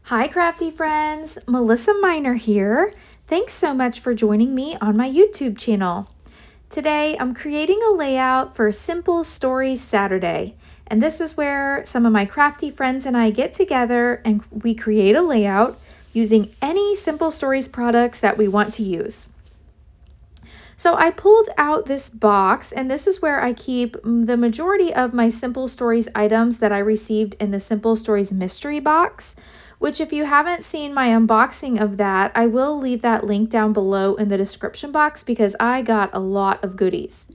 Hi crafty friends, Melissa Minor here. Thanks so much for joining me on my YouTube channel. Today I'm creating a layout for Simple Stories Saturday, and this is where some of my crafty friends and I get together and we create a layout using any Simple Stories products that we want to use. So I pulled out this box, and this is where I keep the majority of my Simple Stories items that I received in the Simple Stories mystery box, which if you haven't seen my unboxing of that, I will leave that link down below in the description box because I got a lot of goodies.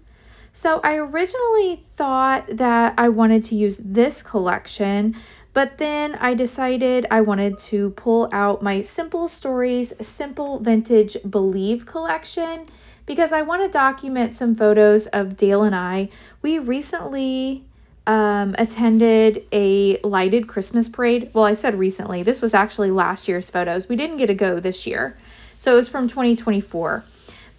So I originally thought that I wanted to use this collection, but then I decided I wanted to pull out my Simple Stories Simple Vintage Believe collection because I want to document some photos of Dale and I. We recently attended a lighted Christmas parade. Well, I said recently. This was actually last year's photos. We didn't get to go this year. So it was from 2024.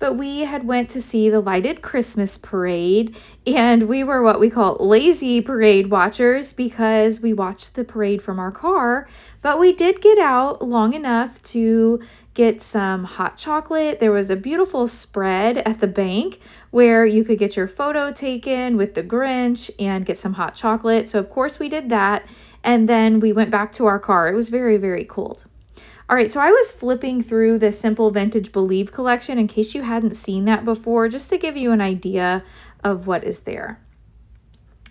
But we had went to see the lighted Christmas parade, and we were what we call lazy parade watchers because we watched the parade from our car, but we did get out long enough to get some hot chocolate. There was a beautiful spread at the bank where you could get your photo taken with the Grinch and get some hot chocolate. So of course we did that, and then we went back to our car. It was very, very cold. All right, so I was flipping through the Simple Vintage Believe collection in case you hadn't seen that before, just to give you an idea of what is there.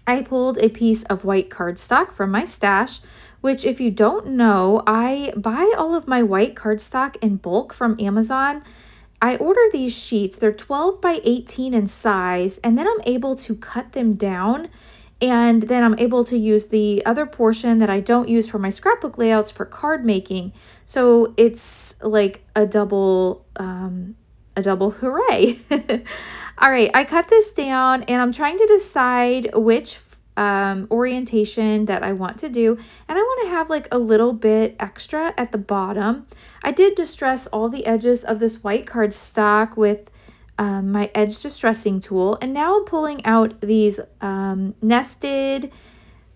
I pulled a piece of white cardstock from my stash, which if you don't know, I buy all of my white cardstock in bulk from Amazon. I order these sheets, they're 12 by 18 in size, and then I'm able to cut them down. And then I'm able to use the other portion that I don't use for my scrapbook layouts for card making. So it's like a double hooray. All right, I cut this down and I'm trying to decide which orientation that I want to do. And I want to have like a little bit extra at the bottom. I did distress all the edges of this white cardstock with my edge distressing tool, and now I'm pulling out these nested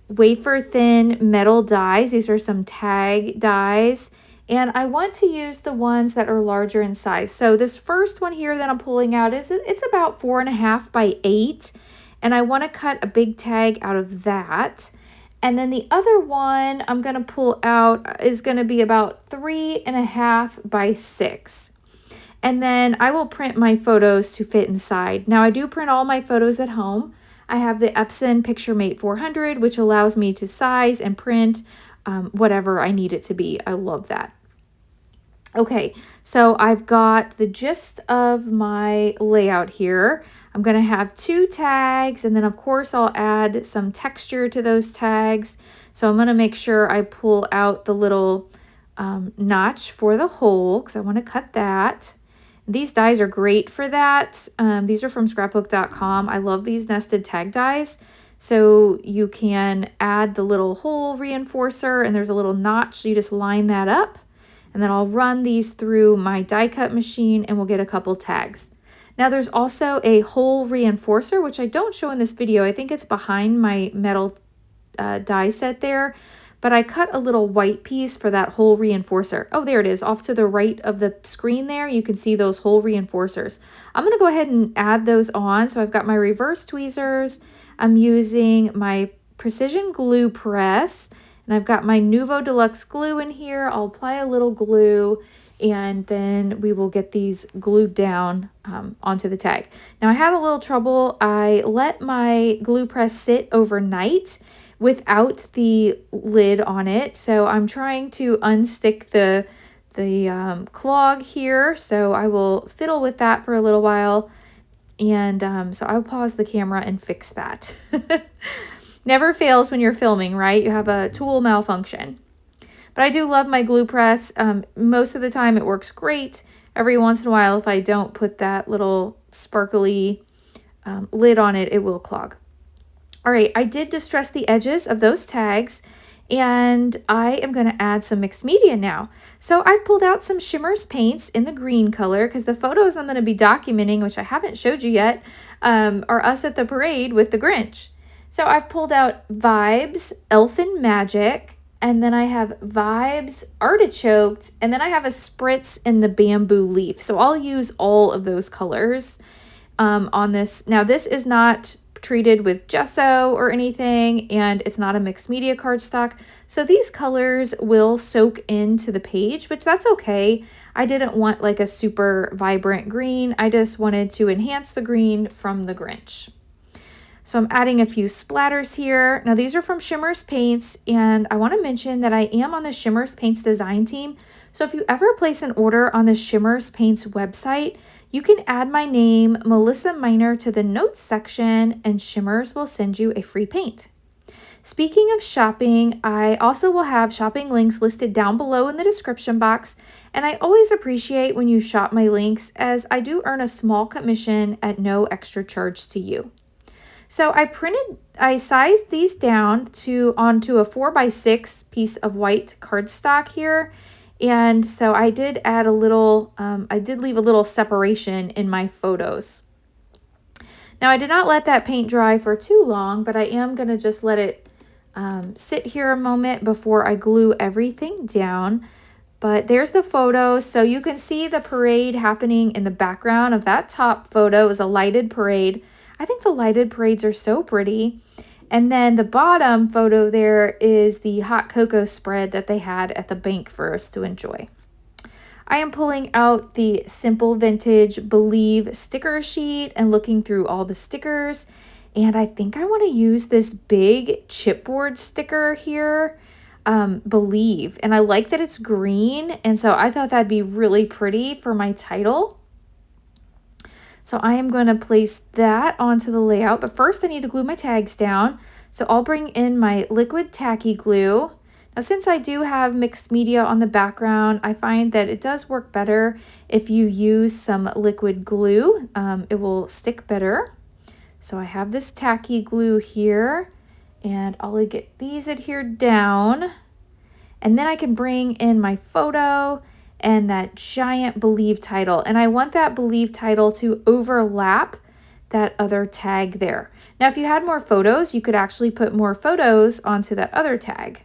wafer thin metal dies. These are some tag dies, and I want to use the ones that are larger in size. So this first one here that I'm pulling out it's about 4.5 by 8, and I want to cut a big tag out of that. And then the other one I'm going to pull out is going to be about 3.5 by 6. And then I will print my photos to fit inside. Now I do print all my photos at home. I have the Epson PictureMate 400, which allows me to size and print whatever I need it to be. I love that. Okay, so I've got the gist of my layout here. I'm going to have 2 tags, and then of course I'll add some texture to those tags. So I'm going to make sure I pull out the little notch for the hole because I want to cut that. These dies are great for that. These are from Scrapbook.com. I love these nested tag dies. So you can add the little hole reinforcer, and there's a little notch. So you just line that up, and then I'll run these through my die cut machine, and we'll get a couple tags. Now there's also a hole reinforcer, which I don't show in this video. I think it's behind my metal die set there. But I cut a little white piece for that hole reinforcer. Oh, there it is. Off to the right of the screen there, you can see those hole reinforcers. I'm going to go ahead and add those on. So I've got my reverse tweezers. I'm using my precision glue press. And I've got my Nuvo Deluxe glue in here. I'll apply a little glue, and then we will get these glued down onto the tag. Now I had a little trouble. I let my glue press sit overnight without the lid on it. So I'm trying to unstick the clog here. So I will fiddle with that for a little while. And so I'll pause the camera and fix that. Never fails when you're filming, right? You have a tool malfunction. But I do love my glue press. Most of the time it works great. Every once in a while, if I don't put that little sparkly lid on it, it will clog. All right, I did distress the edges of those tags, and I am going to add some mixed media now. So I've pulled out some Shimmers paints in the green color because the photos I'm going to be documenting, which I haven't showed you yet, are us at the parade with the Grinch. So I've pulled out Vibes, Elfin Magic, and then I have Vibes Artichoked, and then I have a Spritz in the Bamboo Leaf. So I'll use all of those colors on this. Now this is not treated with gesso or anything, and it's not a mixed media cardstock. So these colors will soak into the page, which that's okay. I didn't want like a super vibrant green. I just wanted to enhance the green from the Grinch. So I'm adding a few splatters here. Now these are from Shimmer's Paints, and I want to mention that I am on the Shimmer's Paints design team. So if you ever place an order on the Shimmer's Paints website, you can add my name, Melissa Minor, to the notes section, and Shimmers will send you a free paint. Speaking of shopping, I also will have shopping links listed down below in the description box, and I always appreciate when you shop my links, as I do earn a small commission at no extra charge to you. So I sized these down onto a 4x6 piece of white cardstock here. And so I did add a little, I did leave a little separation in my photos. Now I did not let that paint dry for too long, but I am going to just let it sit here a moment before I glue everything down. But there's the photo, so you can see the parade happening in the background of that top photo. It was a lighted parade. I think the lighted parades are so pretty. And then the bottom photo there is the hot cocoa spread that they had at the bank for us to enjoy. I am pulling out the Simple Vintage Believe sticker sheet and looking through all the stickers. And I think I want to use this big chipboard sticker here, Believe. And I like that it's green, and so I thought that'd be really pretty for my title. So I am going to place that onto the layout, but first I need to glue my tags down. So I'll bring in my liquid tacky glue. Now since I do have mixed media on the background, I find that it does work better if you use some liquid glue. It will stick better. So I have this tacky glue here, and I'll get these adhered down. And then I can bring in my photo and that giant Believe title. And I want that Believe title to overlap that other tag there. Now, if you had more photos, you could actually put more photos onto that other tag.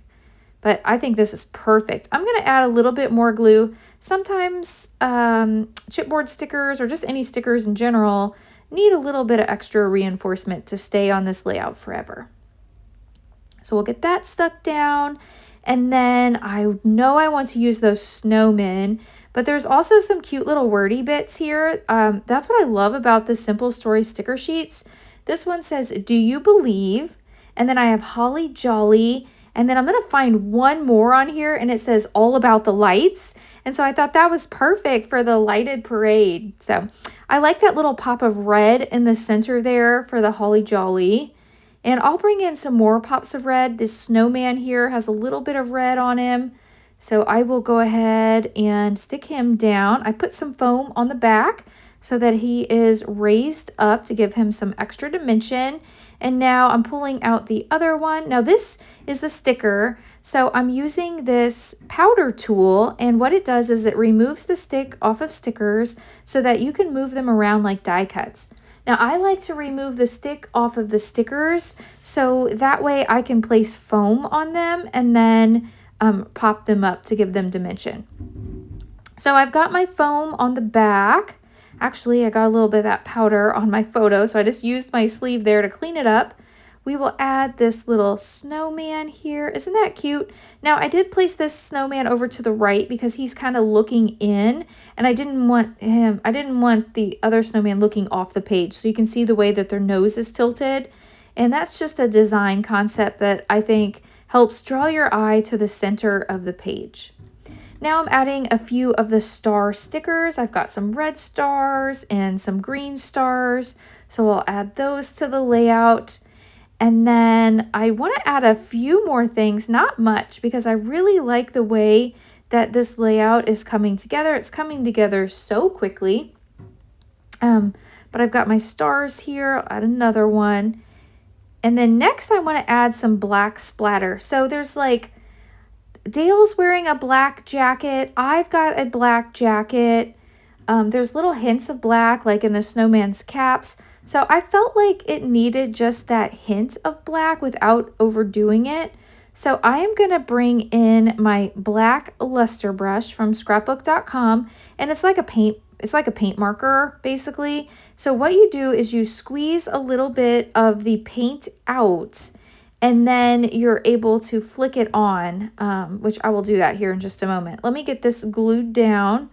But I think this is perfect. I'm going to add a little bit more glue. Sometimes chipboard stickers, or just any stickers in general, need a little bit of extra reinforcement to stay on this layout forever. So we'll get that stuck down. And then I know I want to use those snowmen, but there's also some cute little wordy bits here. That's what I love about the Simple Story sticker sheets. This one says, "Do you believe?" And then I have Holly Jolly. And then I'm going to find one more on here, and it says all about the lights. And so I thought that was perfect for the lighted parade. So I like that little pop of red in the center there for the Holly Jolly. And I'll bring in some more pops of red. This snowman here has a little bit of red on him. So I will go ahead and stick him down. I put some foam on the back so that he is raised up to give him some extra dimension. And now I'm pulling out the other one. Now this is the sticker. So I'm using this powder tool, and what it does is it removes the stick off of stickers so that you can move them around like die cuts. Now I like to remove the stick off of the stickers so that way I can place foam on them and then pop them up to give them dimension. So I've got my foam on the back. Actually, I got a little bit of that powder on my photo, so I just used my sleeve there to clean it up. We will add this little snowman here. Isn't that cute? Now, I did place this snowman over to the right because he's kind of looking in, and I didn't want the other snowman looking off the page. So you can see the way that their nose is tilted. And that's just a design concept that I think helps draw your eye to the center of the page. Now I'm adding a few of the star stickers. I've got some red stars and some green stars. So I'll add those to the layout. And then I want to add a few more things, not much, because I really like the way that this layout is coming together. It's coming together so quickly. But I've got my stars here. I'll add another one. And then next I want to add some black splatter. So there's like, Dale's wearing a black jacket. I've got a black jacket. There's little hints of black, like in the snowman's caps. So I felt like it needed just that hint of black without overdoing it. So I am going to bring in my black luster brush from scrapbook.com, and it's like a paint marker basically. So what you do is you squeeze a little bit of the paint out, and then you're able to flick it on, which I will do that here in just a moment. Let me get this glued down.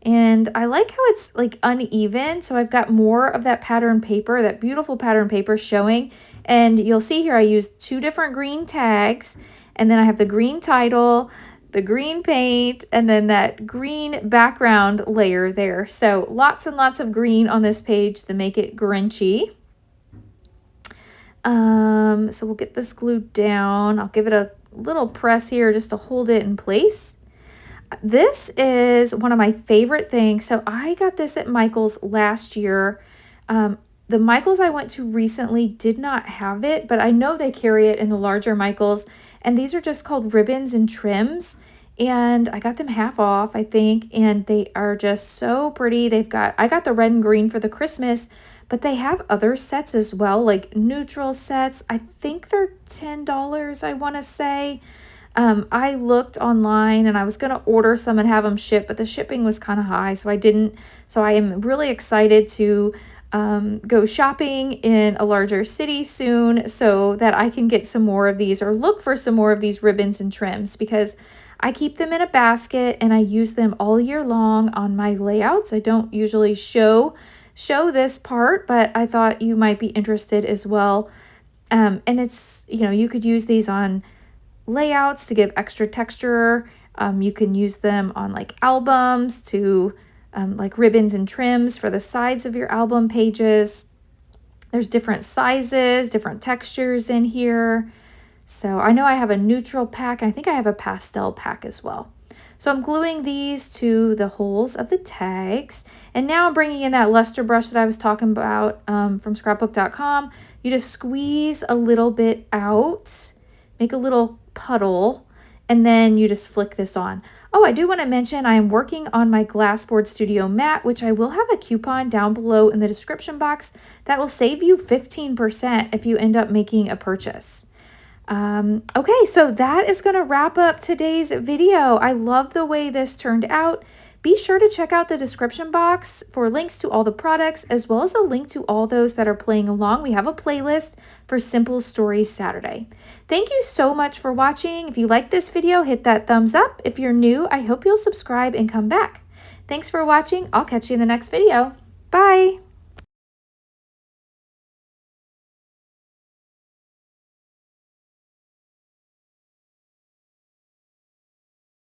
And I like how it's like uneven. So I've got more of that pattern paper, that beautiful pattern paper showing. And you'll see here I used 2 different green tags. And then I have the green title, the green paint, and then that green background layer there. So lots and lots of green on this page to make it Grinchy. So we'll get this glued down. I'll give it a little press here just to hold it in place. This is one of my favorite things. So I got this at Michael's last year. The Michael's I went to recently did not have it, but I know they carry it in the larger Michael's. And these are just called ribbons and trims. And I got them half off, I think. And they are just so pretty. I got the red and green for the Christmas, but they have other sets as well, like neutral sets. I think they're $10, I want to say. I looked online and I was going to order some and have them shipped, but the shipping was kind of high, so I didn't. So I am really excited to go shopping in a larger city soon so that I can get some more of these, or look for some more of these ribbons and trims, because I keep them in a basket and I use them all year long on my layouts. I don't usually show this part, but I thought you might be interested as well. And it's, you could use these on layouts to give extra texture. You can use them on like albums to like ribbons and trims for the sides of your album pages. There's different sizes, different textures in here. So I know I have a neutral pack, and I think I have a pastel pack as well. So I'm gluing these to the holes of the tags. And now I'm bringing in that luster brush that I was talking about from scrapbook.com. You just squeeze a little bit out, make a little puddle, and then you just flick this on. Oh, I do want to mention I am working on my Glassboard Studio mat, which I will have a coupon down below in the description box that will save you 15% if you end up making a purchase. Okay, so that is going to wrap up today's video. I love the way this turned out. Be sure to check out the description box for links to all the products, as well as a link to all those that are playing along. We have a playlist for Simple Stories Saturday. Thank you so much for watching. If you liked this video, hit that thumbs up. If you're new, I hope you'll subscribe and come back. Thanks for watching. I'll catch you in the next video. Bye.